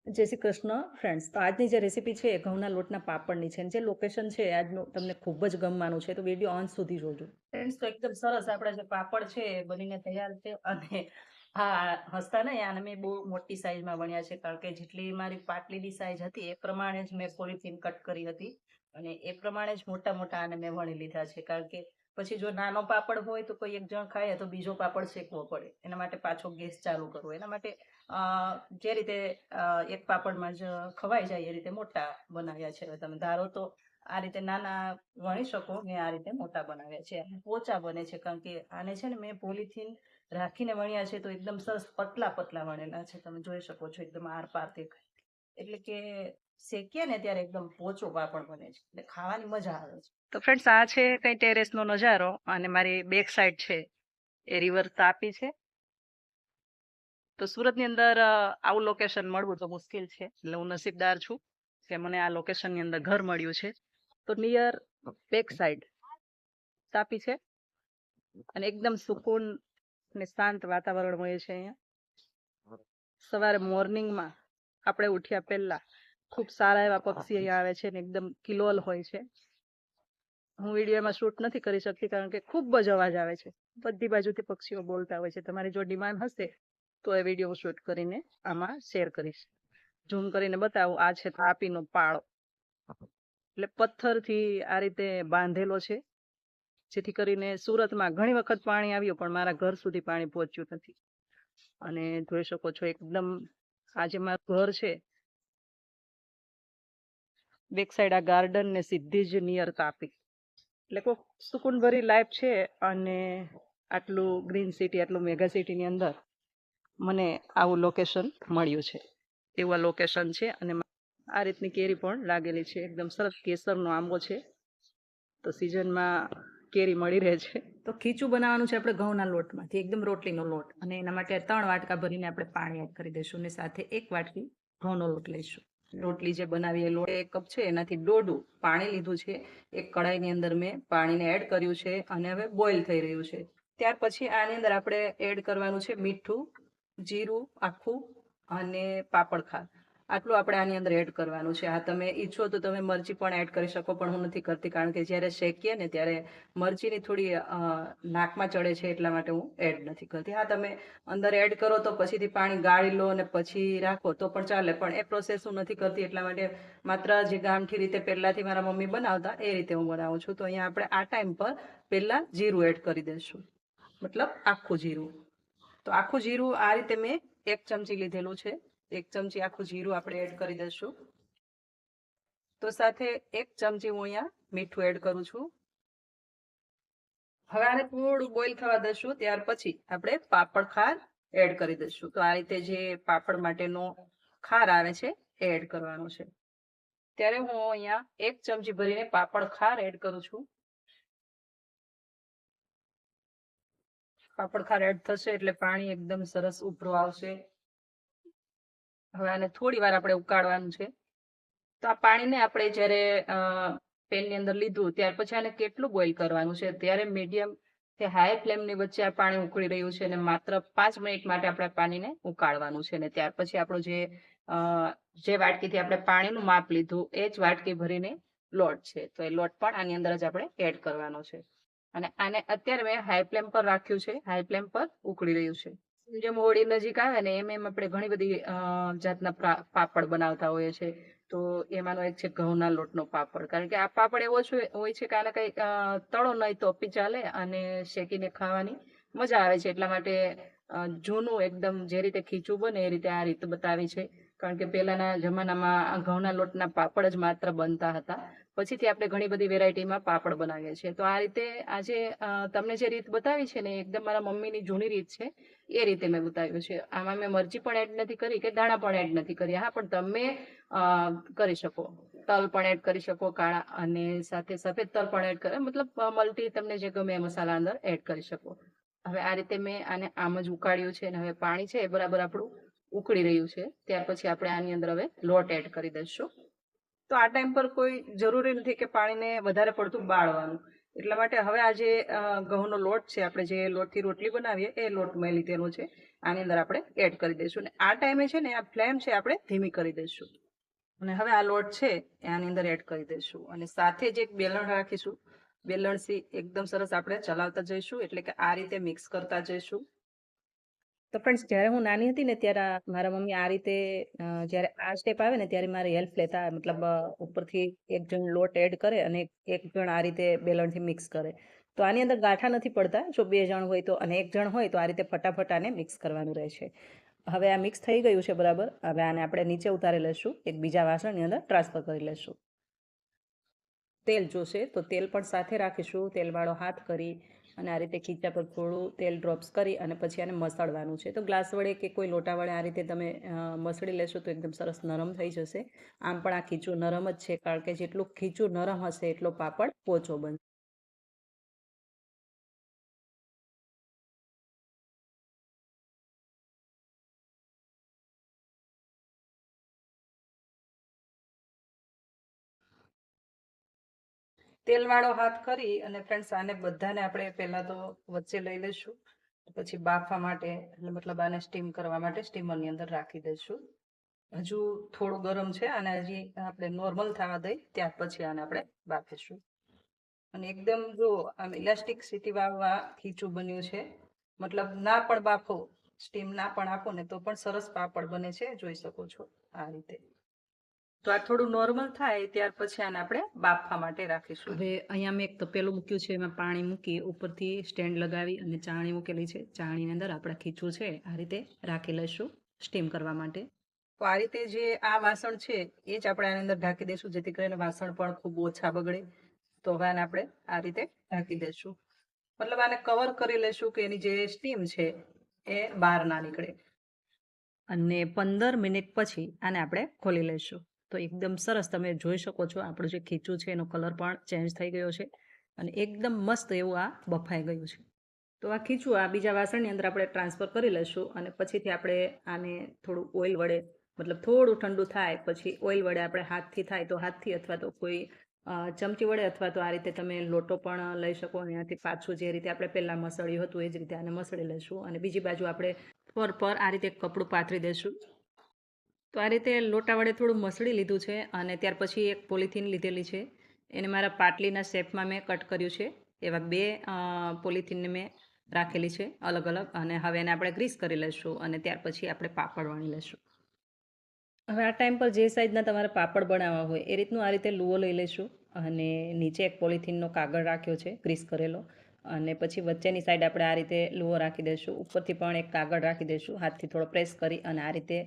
જય શ્રી કૃષ્ણ ફ્રેન્ડ્સ. તો આજની જે રેસીપી છે એ ઘઉંના લોટના પાપડની છે અને જે લોકેશન છે આજનું તમને ખૂબ જ ગમવાનું છે, તો વિડીયો અંત સુધી જોજો ફ્રેન્ડ્સ. તો એકદમ સરસ આપણા જે પાપડ છે એ બનીને તૈયાર છે. અને હા, હસતા નહીં, આને મેં બહુ મોટી સાઈઝમાં વણ્યા છે, કારણ કે જેટલી મારી પાટલીની સાઈઝ હતી એ પ્રમાણે જ મેં પોલિથીન કટ કરી હતી અને એ પ્રમાણે જ મોટા મોટા આને મેં વણી લીધા છે. કારણ કે પછી જો નાનો પાપડ હોય તો કોઈ એક જણ ખાય તો બીજો પાપડ શેકવો પડે, એના માટે પાછો ગેસ ચાલુ કરવો. એના માટે જે રીતે એક પાપડમાં જ ખવાઈ જાય એ રીતે મોટા બનાવ્યા છે. હવે તમે ધારો તો આ રીતે નાના વણી શકો, મેં આ રીતે મોટા બનાવ્યા છે. પોચા બને છે કારણ કે આને છે ને મેં પોલિથીન રાખીને વણ્યા છે, તો એકદમ સરસ પતલા પતલા વણેલા છે. તમે જોઈ શકો છો એકદમ આર પાર દેખાય, એટલે કે શેકીએ ને ત્યારે એકદમ પોચો પાપડ બને છે, એટલે ખાવાની મજા આવે છે. તો ફ્રેન્ડ્સ, આ છે કઈ ટેરેસનો નજારો અને મારી બેક સાઈડ છે એ રિવર તાપી છે. તો સુરતની અંદર આવું લોકેશન મળવું તો મુશ્કેલ છે, એટલે હું નસીબદાર છું કે મને આ લોકેશનની અંદર ઘર મળ્યું છે. તો નિયર બેક સાઈડ તાપી છે અને એકદમ સુકૂન અને શાંત વાતાવરણ હોય છે અહીંયા. સવારે મોર્નિંગમાં આપણે ઉઠ્યા પહેલા ખૂબ સારા એવા પક્ષી અહીંયા આવે છે ને એકદમ કિલોલ હોય છે. હું વિડીયોમાં શૂટ નથી કરી શકતી કારણ કે ખૂબ જ અવાજ આવે છે, બધી બાજુથી પક્ષીઓ બોલતા હોય છે. તમારી જો ડિમાન્ડ હશે તો એ વિડીયો શૂટ કરીને આમાં શેર કરીશ. ઝૂમ કરીને બતાવું. આ છે તાપીનો પાળો, એટલે પથ્થરથી આ રીતે બાંધેલો છે, જેથી કરીને સુરતમાં ઘણી વખત પાણી આવ્યું પણ મારા ઘર સુધી પાણી પહોંચ્યું નથી. અને જોઈ શકો છો એકદમ આ જે મારું ઘર છે, બેક સાઈડ આ ગાર્ડન ને સીધી જ નિયર તાપી, એટલે કોઈ સુકૂન ભરી લાઈફ છે. અને આટલું ગ્રીન સિટી, આટલું મેગા સિટીની અંદર મને આવું લોકેશન મળ્યું છે, એવું લોકેશન છે. અને આ રીતની કેરી પણ લાગેલી છે, એકદમ સરસ કેસરનો આંબો છે, તો સિઝનમાં કેરી મળી રહે છે. તો ખીચું બનાવવાનું છે આપણે ઘઉંના લોટમાંથી, એકદમ રોટલીનો લોટ, અને એના માટે 3 વાટકા ભરીને આપણે પાણી એડ કરી દઈશું અને સાથે 1 વાટકી ઘઉંનો લોટ લઈશું. રોટલી જે બનાવીએ લોટ 1 કપ છે એનાથી દોઢું પાણી લીધું છે. એક કડાઈની અંદર મેં પાણીને એડ કર્યું છે અને હવે બોઇલ થઈ રહ્યું છે. ત્યાર પછી આની અંદર આપણે એડ કરવાનું છે મીઠું, જીરું આખું અને પાપડ ખાંડ. આટલું આપણે આની અંદર એડ કરવાનું છે. આ તમે ઈચ્છો તો તમે મરચી પણ એડ કરી શકો, પણ હું નથી કરતી કારણ કે જ્યારે શેકીએ ને ત્યારે મરચીની થોડી નાકમાં ચડે છે, એટલા માટે હું એડ નથી કરતી. હા, તમે અંદર એડ કરો તો પછીથી પાણી ગાળી લો અને પછી રાખો તો પણ ચાલે, પણ એ પ્રોસેસ હું નથી કરતી. એટલા માટે માત્ર જે ગામઠી રીતે પહેલાથી મારા મમ્મી બનાવતા એ રીતે હું બનાવું છું. તો અહીંયા આપણે આ ટાઈમ પર પહેલા જીરું એડ કરી દઈશું, મતલબ આખું જીરું. તો આખું જીરું આ રીતે મેં 1 ચમચી લીધેલું છે. 1 ચમચી આખું જીરું આપણે એડ કરી દઈશું. તો સાથે 1 ચમચી હું અહીંયા મીઠું એડ કરું છું. હવે આને થોડું બોઇલ થવા દઈશું. ત્યાર પછી આપણે પાપડ ખાર એડ કરી દઈશું. તો આ રીતે જે પાપડ માટેનો ખાર આવે છે એ એડ કરવાનો છે. ત્યારે હું અહીંયા 1 ચમચી ભરીને પાપડ ખાર એડ કરું છું. પાપડ ખાર એડ થશે એટલે પાણી એકદમ સરસ ઉભરો આવશે. હવે આને થોડી વાર આપણે ઉકાળવાનું છે. તો આ પાણીને આપણે જ્યારે પેનની અંદર લીધું ત્યાર પછી આને કેટલું બોઇલ કરવાનું છે, ત્યારે મીડિયમ કે હાઈ ફ્લેમની વચ્ચે આ પાણી ઉકળી રહ્યું છે અને માત્ર 5 મિનિટ માટે આપણે પાણીને ઉકાળવાનું છે. અને ત્યાર પછી આપણો જે વાટકીથી આપણે પાણીનું માપ લીધું એ જ વાટકી ભરીને લોટ છે, તો એ લોટ પણ આની અંદર જ આપણે એડ કરવાનો છે. અને આને અત્યારે મેં હાઈ ફ્લેમ પર રાખ્યું છે, હાઈ ફ્લેમ પર ઉકળી રહ્યું છે. જેમ હોળી નજીક આવે ને એમ આપણે ઘણી બધી જાતના પાપડ બનાવતા હોઈએ છીએ. તો એમાંનો એક છે ઘઉંના લોટનો પાપડ, કારણ કે આ પાપડ એવો હોય છે કે આને કંઈ તળો નહીં તો બી ચાલે અને શેકીને ખાવાની મજા આવે છે. એટલા માટે જૂનું એકદમ જે રીતે ખીચું બને એ રીતે આ રીત બતાવી છે, કારણ કે પહેલાના જમાનામાં ઘઉંના લોટના પાપડ જ માત્ર બનતા હતા. પછીથી આપણે ઘણી બધી વેરાયટીમાં પાપડ બનાવીએ છીએ. તો આ રીતે આજે તમને જે રીત બતાવી છે ને એકદમ મારા મમ્મીની જૂની રીત છે, એ રીતે મેં બતાવ્યું છે. આમાં મેં મરચી પણ એડ નથી કરી કે દાણા પણ એડ નથી કરી. હા, પણ તમે કરી શકો, તલ પણ એડ કરી શકો કાળા, અને સાથે સફેદ તલ પણ એડ કરે, મતલબ મલ્ટી તમને જે ગમે એ મસાલા અંદર એડ કરી શકો. હવે આ રીતે મેં આને આમ જ ઉકાળ્યું છે અને હવે પાણી છે એ બરાબર આપણું ઉકળી રહ્યું છે. ત્યાર પછી આપણે આની અંદર હવે લોટ એડ કરી દઈશું. તો આ ટાઈમ પર કોઈ જરૂરી નથી કે પાણીને વધારે પડતું બાળવાનું, એટલા માટે હવે આ જે ઘઉંનો લોટ છે, આપણે જે લોટથી રોટલી બનાવીએ એ લોટ મેં લીધેલો છે, આની અંદર આપણે એડ કરી દઈશું. અને આ ટાઈમે છે ને આ ફ્લેમ છે આપણે ધીમી કરી દઈશું. અને હવે આ લોટ છે એ આની અંદર એડ કરી દઈશું. અને સાથે જ એક બેલણ રાખીશું. બેલણથી એકદમ સરસ આપણે ચલાવતા જઈશું, એટલે કે આ રીતે મિક્સ કરતા જઈશું. તો ફ્રેન્ડ્સ, જ્યારે હું નાની હતી ને ત્યારે મારા મમ્મી આ રીતે જ્યારે આ સ્ટેપ આવે ને ત્યારે મારી હેલ્પ લેતા, મતલબ ઉપરથી એક જણ લોટ એડ કરે અને એક જણ આ રીતે બેલણથી મિક્સ કરે. તો આની અંદર ગાંઠા નથી પડતા જો 2 જણ હોય તો, અને 1 જણ હોય તો આ રીતે ફટાફટ આને મિક્સ કરવાનું રહે છે. હવે આ મિક્સ થઈ ગયું છે બરાબર. હવે આને આપણે નીચે ઉતારી લઈશું, એક બીજા વાસણની અંદર ટ્રાન્સફર કરી લઈશું. તેલ જોશે તો તેલ પણ સાથે રાખીશું. તેલવાળો હાથ કરી અને આ રીતે ખીચા પર થોડું તેલ ડ્રોપ્સ કરી અને પછી આને મસળવાનું છે. તો ગ્લાસ વડે કે કોઈ લોટા વડે આ રીતે તમે મસળી લેશો તો એકદમ સરસ નરમ થઈ જશે. આમ પણ આ ખીચું નરમ જ છે, કારણ કે જેટલું ખીચું નરમ હશે એટલો પાપડ પોચો બનશે. તેલવાળો હાથ કરી અને ફ્રેન્ડ્સ આને બધાને આપણે પહેલા તો વચ્ચે લઈ લઈશું. પછી બાફવા માટે, એટલે મતલબ આને સ્ટીમ કરવા માટે સ્ટીમરની અંદર રાખી દઈશું. હજુ થોડું ગરમ છે અને હજી આપણે નોર્મલ થવા દઈ, ત્યાર પછી આને આપણે બાફીશું. અને એકદમ જો આમ ઇલાસ્ટિક વાળું આ ખીચું બન્યું છે. મતલબ ના પણ બાફો, સ્ટીમ ના પણ આપો ને તો પણ સરસ પાપડ બને છે, જોઈ શકો છો આ રીતે. તો આ થોડું નોર્મલ થાય ત્યાર પછી આને આપણે બાફવા માટે રાખીશું. હવે અહીંયા મેં એક તપેલું મૂક્યું છે, એમાં પાણી મૂકી ઉપરથી સ્ટેન્ડ લગાવી અને ચાણી મૂકેલી છે. ચાણીની અંદર આપણે ખીચું છે આ રીતે રાખી લઈશું સ્ટીમ કરવા માટે. તો આ રીતે જે આ વાસણ છે એ જ આપણે આની અંદર ઢાંકી દઈશું, જેથી કરીને વાસણ પણ ખૂબ ઓછા બગડે. તો હવે આને આપણે આ રીતે ઢાંકી દઈશું. મતલબ આને કવર કરી લઈશું કે એની જે સ્ટીમ છે એ બહાર ના નીકળે. અને 15 મિનિટ પછી આને આપણે ખોલી લઈશું. તો એકદમ સરસ તમે જોઈ શકો છો આપણું જે ખીચું છે એનો કલર પણ ચેન્જ થઈ ગયો છે અને એકદમ મસ્ત એવું આ બફાઈ ગયું છે. તો આ ખીચું આ બીજા વાસણની અંદર આપણે ટ્રાન્સફર કરી લઈશું અને પછીથી આપણે આને થોડું ઓઇલ વડે, મતલબ થોડું ઠંડુ થાય પછી ઓઇલ વડે આપણે હાથથી થાય તો હાથથી, અથવા તો કોઈ ચમચી વડે, અથવા તો આ રીતે તમે લોટો પણ લઈ શકો. એનાથી પાછું જે રીતે આપણે પહેલાં મસળ્યું હતું એ જ રીતે આને મસળી લઈશું. અને બીજી બાજુ આપણે પર આ રીતે કપડું પાથરી દઈશું. તો આ રીતે લોટા વડે થોડું મસળી લીધું છે અને ત્યાર પછી એક પોલિથીન લીધેલી છે, એને મારા પાટલીના શેપમાં મેં કટ કર્યું છે. એવા 2 પોલિથીનને મેં રાખેલી છે અલગ અલગ. અને હવે એને આપણે ગ્રીસ કરી લઈશું અને ત્યાર પછી આપણે પાપડ વણી લઈશું. હવે આ ટાઈમ પર જે સાઈઝના તમારે પાપડ બનાવવા હોય એ રીતનું આ રીતે લુઓ લઈ લઈશું. અને નીચે એક પોલિથીનનો કાગળ રાખ્યો છે ગ્રીસ કરેલો, અને પછી વચ્ચેની સાઈડ આપણે આ રીતે લુઓ રાખી દઈશું. ઉપરથી પણ એક કાગળ રાખી દઈશું, હાથથી થોડો પ્રેસ કરી અને આ રીતે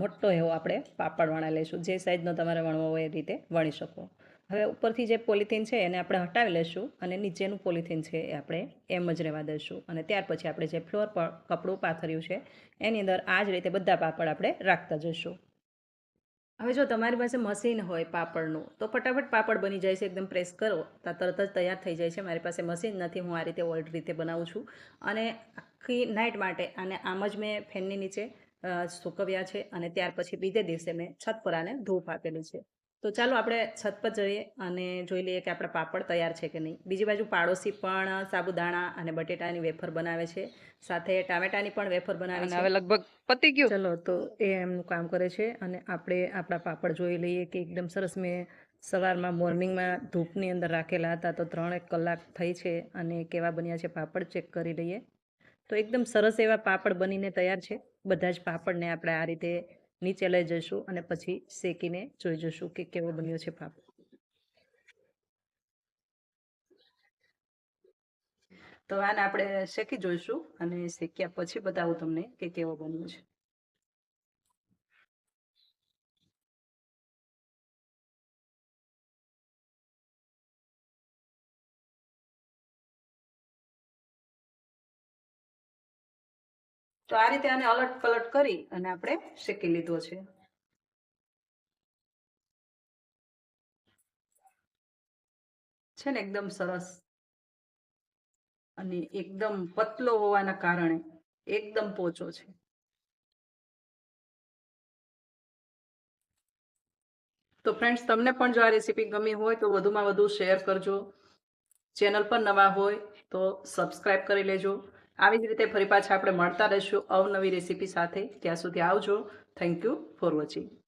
મોટો એવો આપણે પાપડ વણાઈ લઈશું. જે સાઈઝનો તમારે વણવો હોય એ રીતે વણી શકો. હવે ઉપરથી જે પોલિથીન છે એને આપણે હટાવી લઈશું અને નીચેનું પોલિથીન છે એ આપણે એમ જ રહેવા દઈશું. અને ત્યાર પછી આપણે જે ફ્લોર પર કપડું પાથર્યું છે એની અંદર આ જ રીતે બધા પાપડ આપણે રાખતા જઈશું. હવે જો તમારી પાસે મશીન હોય પાપડનું તો ફટાફટ પાપડ બની જાય છે. એકદમ પ્રેસ કરો તો તરત જ તૈયાર થઈ જાય છે. મારી પાસે મશીન નથી, હું આ રીતે ઓલ્ડ રીતે બનાવું છું. અને આખી નાઇટ માટે આને આમ જ મેં ફેનની નીચે સૂકવ્યા છે અને ત્યાર પછી બીજે દિવસે મેં છત પર આને ધૂપ આપેલી છે. તો ચાલો આપણે છત પર જઈએ અને જોઈ લઈએ કે આપણા પાપડ તૈયાર છે કે નહીં. બીજી બાજુ પાડોશી પણ સાબુદાણા અને બટેટાની વેફર બનાવે છે, સાથે ટામેટાની પણ વેફર બનાવે છે. હવે લગભગ પતી ગયું. ચલો, તો એ એમનું કામ કરે છે અને આપણે આપણા પાપડ જોઈ લઈએ કે એકદમ સરસ. મેં સવારમાં મોર્નિંગમાં ધૂપની અંદર રાખેલા હતા તો 3 કલાક થઈ છે અને કેવા બન્યા છે પાપડ ચેક કરી લઈએ. તો એકદમ સરસ એવા પાપડ બનીને તૈયાર છે. બધા જ પાપડને આપણે આ રીતે નીચે લઈ જઈશું અને પછી શેકીને જોઈ જઈશું કે કેવો બન્યો છે પાપડ. તો આને આપણે શેકી જોઈશું અને શેક્યા પછી બતાવું તમને કે કેવો બન્યો છે. તો આ રીતે આને અલટ પલટ કરી અને આપણે શેકી લીધો છે. છે ને એકદમ સરસ અને એકદમ પતલો હોવાના કારણે એકદમ પોચો છે. તો ફ્રેન્ડ્સ, તમને પણ જો આ રેસીપી ગમી હોય તો વધુમાં વધુ શેર કરજો. ચેનલ પર નવા હોય તો સબસ્ક્રાઈબ કરી લેજો. આવી જ રીતે ફરી પાછા આપણે મળતા રહીશું અવનવી રેસીપી સાથે. ત્યાં સુધી આવજો. Thank you for watching.